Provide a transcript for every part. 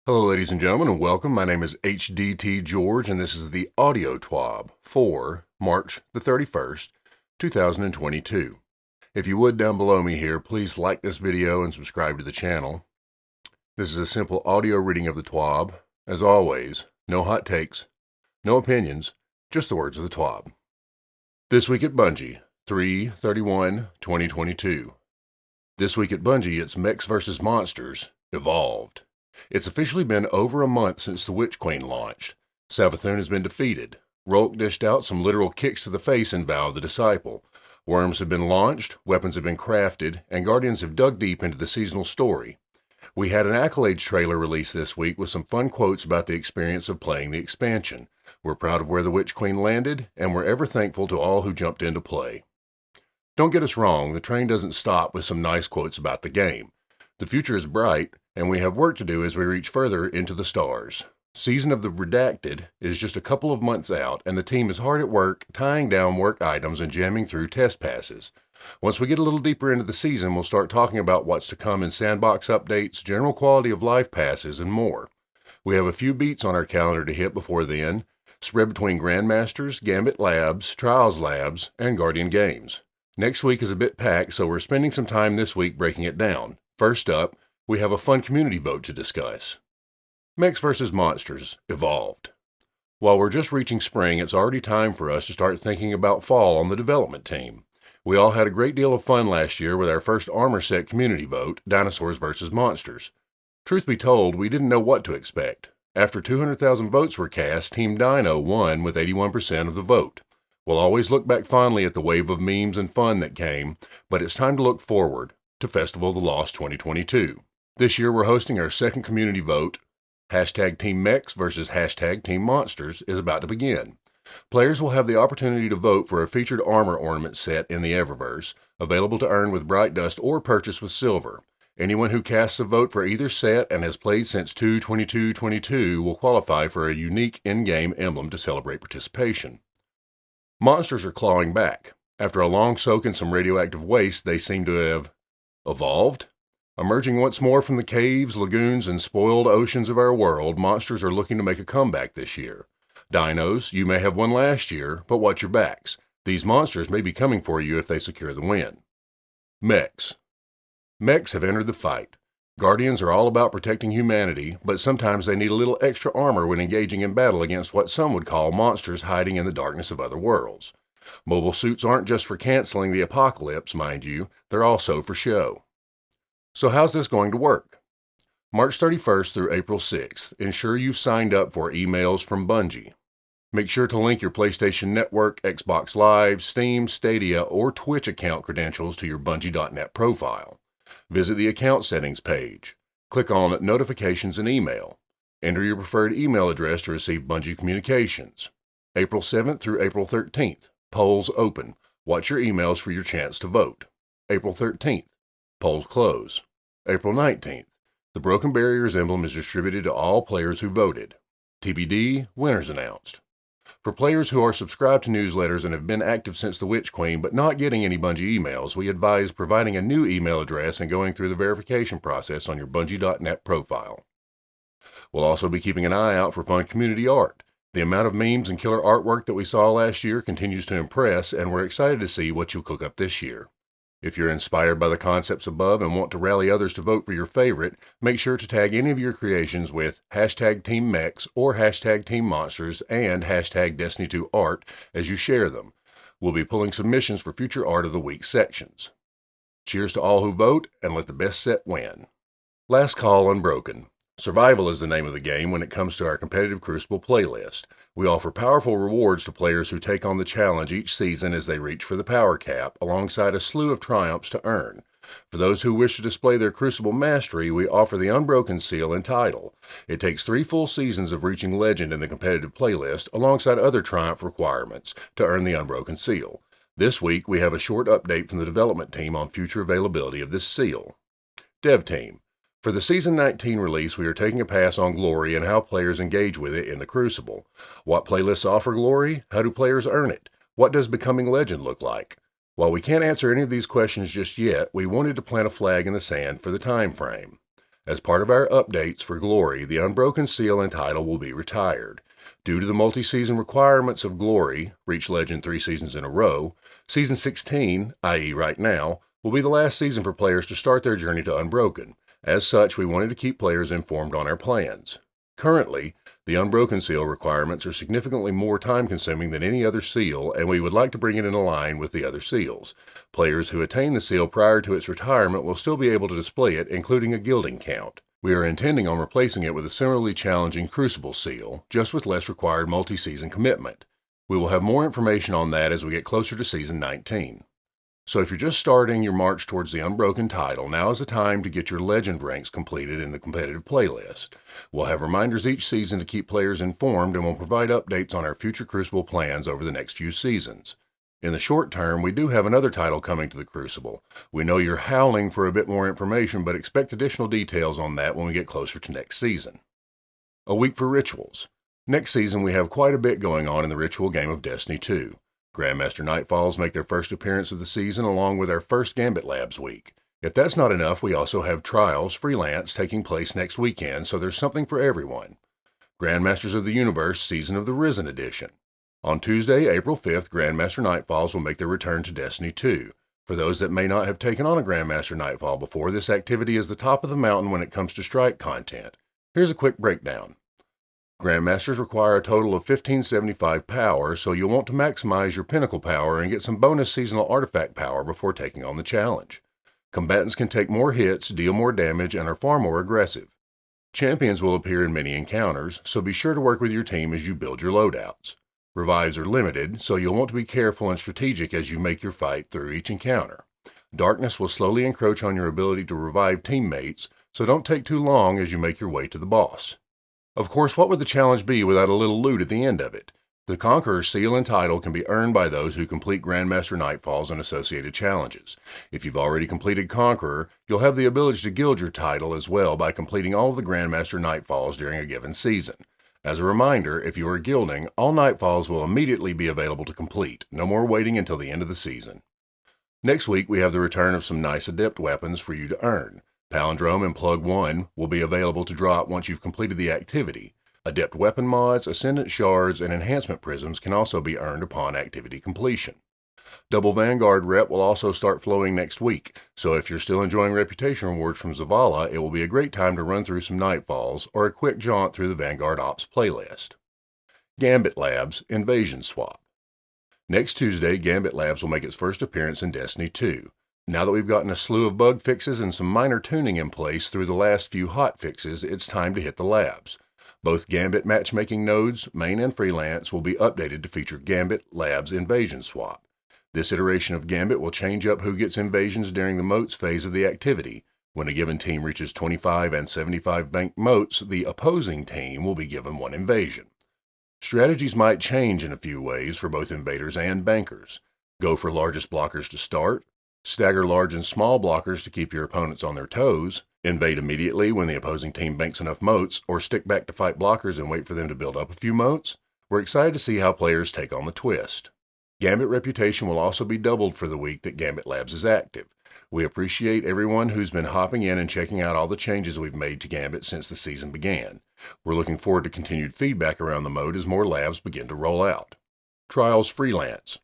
Hello, ladies and gentlemen, and welcome. My name is HDTGeorge, and this is the audio TWAB for March the 31st, 2022. If you would, down below me here, please like this video and subscribe to the channel. This is a simple audio reading of the TWAB. As always, no hot takes, no opinions, just the words of the TWAB. This week at Bungie, 3/31/2022. This week at Bungie, it's Mechs vs. Monsters, Evolved. It's officially been over a month since the Witch Queen launched. Savathun has been defeated. Rolk dished out some literal kicks to the face in Vow of the Disciple. Worms have been launched, weapons have been crafted, and Guardians have dug deep into the seasonal story. We had an Accolades trailer released this week with some fun quotes about the experience of playing the expansion. We're proud of where the Witch Queen landed, and we're ever thankful to all who jumped in to play. Don't get us wrong, the train doesn't stop with some nice quotes about the game. The future is bright, and we have work to do as we reach further into the stars. Season of the Redacted is just a couple of months out, and the team is hard at work tying down work items and jamming through test passes. Once we get a little deeper into the season, we'll start talking about what's to come in sandbox updates, general quality of life passes, and more. We have a few beats on our calendar to hit before then, spread between Grandmasters, Gambit Labs, Trials Labs, and Guardian Games. Next week is a bit packed, so we're spending some time this week breaking it down. First up, we have a fun community vote to discuss. Mechs vs. Monsters, Evolved. While we're just reaching spring, it's already time for us to start thinking about fall on the development team. We all had a great deal of fun last year with our first armor set community vote, Dinosaurs vs. Monsters. Truth be told, we didn't know what to expect. After 200,000 votes were cast, Team Dino won with 81% of the vote. We'll always look back fondly at the wave of memes and fun that came, but it's time to look forward to Festival of the Lost 2022. This year we're hosting our second community vote. Hashtag Team Mechs versus hashtag Team Monsters is about to begin. Players will have the opportunity to vote for a featured armor ornament set in the Eververse, available to earn with Bright Dust or purchase with silver. Anyone who casts a vote for either set and has played since 2/22/22 will qualify for a unique in-game emblem to celebrate participation. Monsters are clawing back. After a long soak in some radioactive waste, they seem to have evolved. Emerging once more from the caves, lagoons, and spoiled oceans of our world, monsters are looking to make a comeback this year. Dinos, you may have won last year, but watch your backs. These monsters may be coming for you if they secure the win. Mechs. Mechs have entered the fight. Guardians are all about protecting humanity, but sometimes they need a little extra armor when engaging in battle against what some would call monsters hiding in the darkness of other worlds. Mobile suits aren't just for canceling the apocalypse, mind you, they're also for show. So how's this going to work? March 31st through April 6th, ensure you've signed up for emails from Bungie. Make sure to link your PlayStation Network, Xbox Live, Steam, Stadia, or Twitch account credentials to your Bungie.net profile. Visit the account settings page. Click on Notifications and Email. Enter your preferred email address to receive Bungie communications. April 7th through April 13th. Polls open. Watch your emails for your chance to vote. April 13th. Polls close. April 19th. The Broken Barriers emblem is distributed to all players who voted. TBD, winners announced. For players who are subscribed to newsletters and have been active since the Witch Queen but not getting any Bungie emails, we advise providing a new email address and going through the verification process on your Bungie.net profile. We'll also be keeping an eye out for fun community art. The amount of memes and killer artwork that we saw last year continues to impress, and we're excited to see what you'll cook up this year. If you're inspired by the concepts above and want to rally others to vote for your favorite, make sure to tag any of your creations with hashtag Team Mechs or hashtag Team Monsters and hashtag Destiny2Art as you share them. We'll be pulling submissions for future Art of the Week sections. Cheers to all who vote, and let the best set win. Last Call Unbroken. Survival is the name of the game when it comes to our competitive Crucible playlist. We offer powerful rewards to players who take on the challenge each season as they reach for the power cap, alongside a slew of triumphs to earn. For those who wish to display their Crucible mastery, we offer the Unbroken Seal and title. It takes 3 full seasons of reaching Legend in the competitive playlist, alongside other triumph requirements, to earn the Unbroken Seal. This week, we have a short update from the development team on future availability of this seal. Dev Team. For the Season 19 release, we are taking a pass on Glory and how players engage with it in the Crucible. What playlists offer Glory? How do players earn it? What does becoming Legend look like? While we can't answer any of these questions just yet, we wanted to plant a flag in the sand for the time frame. As part of our updates for Glory, the Unbroken Seal and title will be retired. Due to the multi-season requirements of Glory, Reach Legend 3 seasons in a row, Season 16, i.e. right now, will be the last season for players to start their journey to Unbroken. As such, we wanted to keep players informed on our plans. Currently, the Unbroken Seal requirements are significantly more time-consuming than any other seal, and we would like to bring it in line with the other seals. Players who attain the seal prior to its retirement will still be able to display it, including a gilding count. We are intending on replacing it with a similarly challenging Crucible seal, just with less required multi-season commitment. We will have more information on that as we get closer to Season 19. So if you're just starting your march towards the Unbroken title, now is the time to get your Legend ranks completed in the competitive playlist. We'll have reminders each season to keep players informed, and we'll provide updates on our future Crucible plans over the next few seasons. In the short term, we do have another title coming to the Crucible. We know you're howling for a bit more information, but expect additional details on that when we get closer to next season. A week for rituals. Next season, we have quite a bit going on in the ritual game of Destiny 2. Grandmaster Nightfalls make their first appearance of the season along with our first Gambit Labs week. If that's not enough, we also have Trials Freelance taking place next weekend, so there's something for everyone. Grandmasters of the Universe Season of the Risen Edition. On Tuesday, April 5th, Grandmaster Nightfalls will make their return to Destiny 2. For those that may not have taken on a Grandmaster Nightfall before, this activity is the top of the mountain when it comes to strike content. Here's a quick breakdown. Grandmasters require a total of 1575 power, so you'll want to maximize your pinnacle power and get some bonus seasonal artifact power before taking on the challenge. Combatants can take more hits, deal more damage, and are far more aggressive. Champions will appear in many encounters, so be sure to work with your team as you build your loadouts. Revives are limited, so you'll want to be careful and strategic as you make your fight through each encounter. Darkness will slowly encroach on your ability to revive teammates, so don't take too long as you make your way to the boss. Of course, what would the challenge be without a little loot at the end of it? The Conqueror's seal and title can be earned by those who complete Grandmaster Nightfalls and associated challenges. If you've already completed Conqueror, you'll have the ability to gild your title as well by completing all of the Grandmaster Nightfalls during a given season. As a reminder, if you are gilding, all Nightfalls will immediately be available to complete, no more waiting until the end of the season. Next week, we have the return of some nice Adept weapons for you to earn. Palindrome and Plug 1 will be available to drop once you've completed the activity. Adept weapon mods, Ascendant shards, and enhancement prisms can also be earned upon activity completion. Double Vanguard rep will also start flowing next week, so if you're still enjoying reputation rewards from Zavala, it will be a great time to run through some Nightfalls or a quick jaunt through the Vanguard Ops playlist. Gambit Labs Invasion Swap. Next Tuesday, Gambit Labs will make its first appearance in Destiny 2. Now that we've gotten a slew of bug fixes and some minor tuning in place through the last few hot fixes, it's time to hit the labs. Both Gambit matchmaking nodes, main and freelance, will be updated to feature Gambit Labs Invasion Swap. This iteration of Gambit will change up who gets invasions during the moats phase of the activity. When a given team reaches 25 and 75 banked moats, the opposing team will be given one invasion. Strategies might change in a few ways for both invaders and bankers. Go for largest blockers to start. Stagger large and small blockers to keep your opponents on their toes, invade immediately when the opposing team banks enough moats, or stick back to fight blockers and wait for them to build up a few moats. We're excited to see how players take on the twist. Gambit reputation will also be doubled for the week that Gambit Labs is active. We appreciate everyone who's been hopping in and checking out all the changes we've made to Gambit since the season began. We're looking forward to continued feedback around the mode as more labs begin to roll out. Trials Freelance.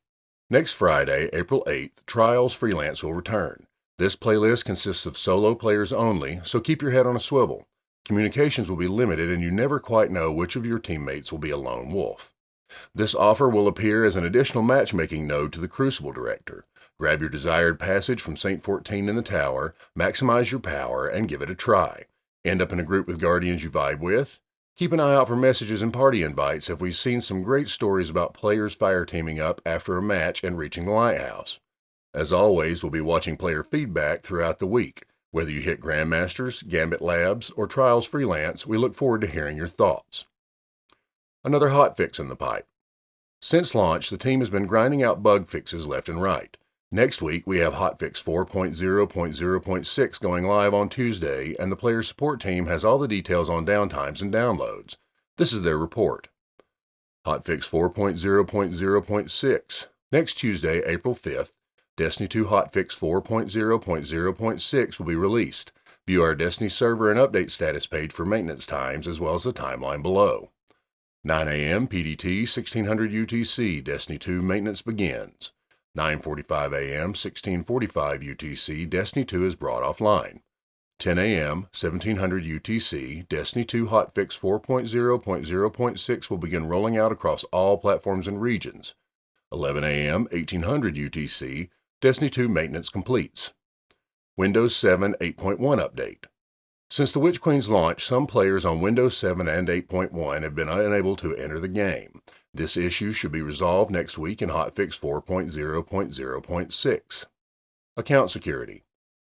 Next Friday, April 8th, Trials Freelance will return. This playlist consists of solo players only, so keep your head on a swivel. Communications will be limited and you never quite know which of your teammates will be a lone wolf. This offer will appear as an additional matchmaking node to the Crucible Director. Grab your desired passage from St. 14 in the tower, maximize your power, and give it a try. End up in a group with Guardians you vibe with? Keep an eye out for messages and party invites if we've seen some great stories about players fire teaming up after a match and reaching the lighthouse. As always, we'll be watching player feedback throughout the week. Whether you hit Grandmasters, Gambit Labs, or Trials Freelance, we look forward to hearing your thoughts. Another hotfix in the pipe. Since launch, the team has been grinding out bug fixes left and right. Next week, we have hotfix 4.0.0.6 going live on Tuesday, and the player support team has all the details on downtimes and downloads. This is their report. Hotfix 4.0.0.6. Next Tuesday, April 5th, Destiny 2 Hotfix 4.0.0.6 will be released. View our Destiny server and update status page for maintenance times as well as the timeline below. 9 a.m. PDT 1600 UTC Destiny 2 maintenance begins. 9:45 a.m. 1645 UTC Destiny 2 is brought offline. 10 a.m. 1700 UTC Destiny 2 hotfix 4.0.0.6 will begin rolling out across all platforms and regions. 11 a.m. 1800 UTC Destiny 2 maintenance completes. Windows 7 8.1 update. Since the Witch Queen's launch, some players on Windows 7 and 8.1 have been unable to enter the game. This issue should be resolved next week in hotfix 4.0.0.6. Account security.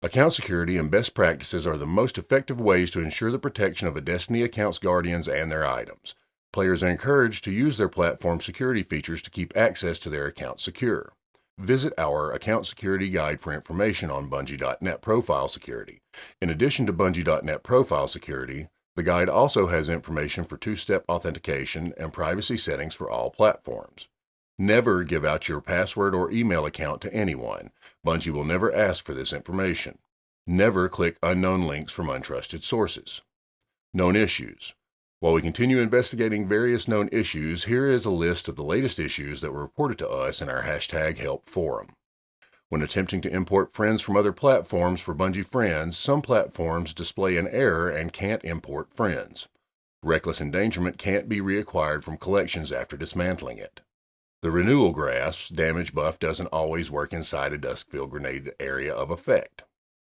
Account security and best practices are the most effective ways to ensure the protection of a Destiny account's guardians and their items. Players are encouraged to use their platform security features to keep access to their account secure. Visit our Account Security Guide for information on Bungie.net profile security. In addition to Bungie.net profile security, the guide also has information for two-step authentication and privacy settings for all platforms. Never give out your password or email account to anyone. Bungie will never ask for this information. Never click unknown links from untrusted sources. Known issues. While we continue investigating various known issues, here is a list of the latest issues that were reported to us in our #help forum. When attempting to import friends from other platforms for Bungie Friends, some platforms display an error and can't import friends. Reckless endangerment can't be reacquired from collections after dismantling it. The renewal grass damage buff doesn't always work inside a Duskfield grenade area of effect.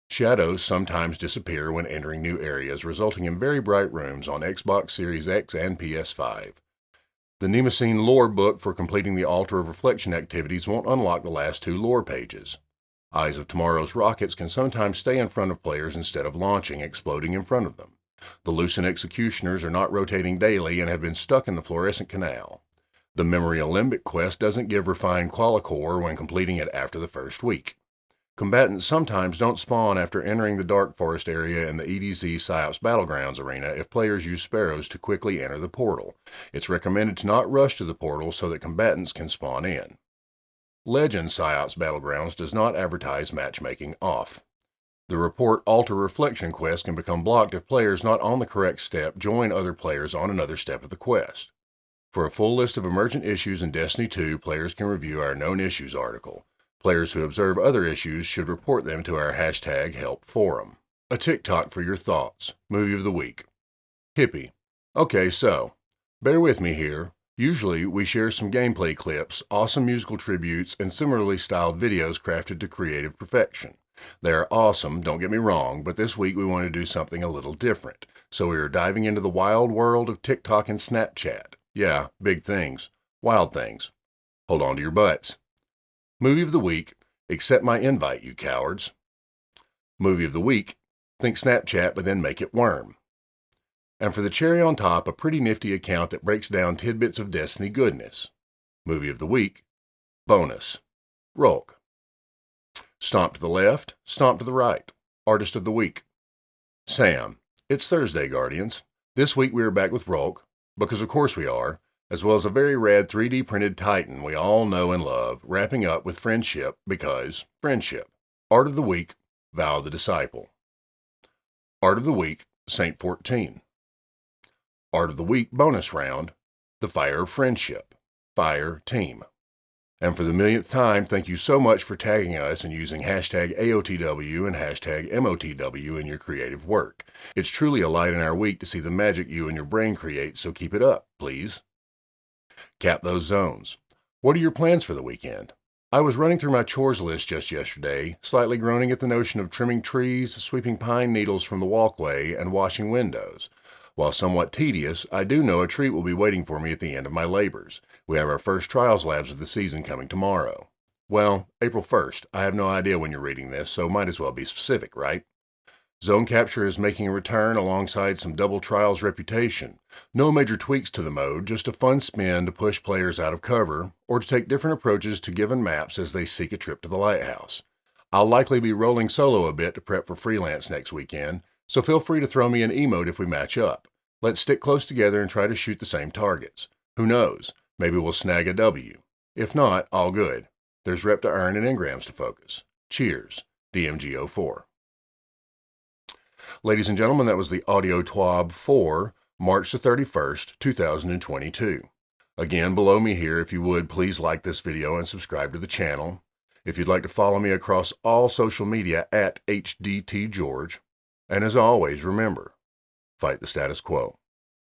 Shadows sometimes disappear when entering new areas, resulting in very bright rooms on Xbox Series X and PS5. The Nemesine lore book for completing the Altar of Reflection activities won't unlock the last 2 lore pages. Eyes of Tomorrow's rockets can sometimes stay in front of players instead of launching, exploding in front of them. The Lucent Executioners are not rotating daily and have been stuck in the Fluorescent Canal. The Memory Alembic quest doesn't give refined qualicore when completing it after the first week. Combatants sometimes don't spawn after entering the Dark Forest area in the EDZ PsyOps Battlegrounds arena if players use sparrows to quickly enter the portal. It's recommended to not rush to the portal so that combatants can spawn in. Legend PsyOps Battlegrounds does not advertise matchmaking off. The Report Altar Reflection quest can become blocked if players not on the correct step join other players on another step of the quest. For a full list of emergent issues in Destiny 2, players can review our Known Issues article. Players who observe other issues should report them to our #help forum. A TikTok for your thoughts. Movie of the week. Hippie. Okay, so, bear with me here. Usually, we share some gameplay clips, awesome musical tributes, and similarly styled videos crafted to creative perfection. They are awesome, don't get me wrong, but this week we want to do something a little different. So we are diving into the wild world of TikTok and Snapchat. Yeah, big things. Wild things. Hold on to your butts. Movie of the week. Accept my invite, you cowards. Movie of the week. Think Snapchat, but then make it worm. And for the cherry on top, a pretty nifty account that breaks down tidbits of Destiny goodness. Movie of the week. Bonus. Rolk. Stomp to the left, stomp to the right. Artist of the week. Sam. It's Thursday, Guardians. This week we are back with Rolk, because of course we are, as well as a very rad 3D printed Titan we all know and love, wrapping up with friendship because friendship. Art of the week, Vow of the Disciple. Art of the week, Saint 14. Art of the week bonus round, The Fire of Friendship, Fire Team. And for the millionth time, thank you so much for tagging us and using #AOTW and #MOTW in your creative work. It's truly a light in our week to see the magic you and your brain create, so keep it up, please. Cap those zones. What are your plans for the weekend? I was running through my chores list just yesterday, slightly groaning at the notion of trimming trees, sweeping pine needles from the walkway, and washing windows. While somewhat tedious, I do know a treat will be waiting for me at the end of my labors. We have our first trials labs of the season coming tomorrow. Well, April 1st. I have no idea when you're reading this, so might as well be specific, right? Zone Capture is making a return alongside some double trials reputation. No major tweaks to the mode, just a fun spin to push players out of cover, or to take different approaches to given maps as they seek a trip to the lighthouse. I'll likely be rolling solo a bit to prep for freelance next weekend, so feel free to throw me an emote if we match up. Let's stick close together and try to shoot the same targets. Who knows? Maybe we'll snag a W. If not, all good. There's rep to earn and engrams to focus. Cheers. DMG04. Ladies and gentlemen, that was the audio TWAB for March the 31st, 2022. Again, below me here, if you would, please like this video and subscribe to the channel. If you'd like to follow me across all social media at HDTGeorge. And as always, remember, fight the status quo.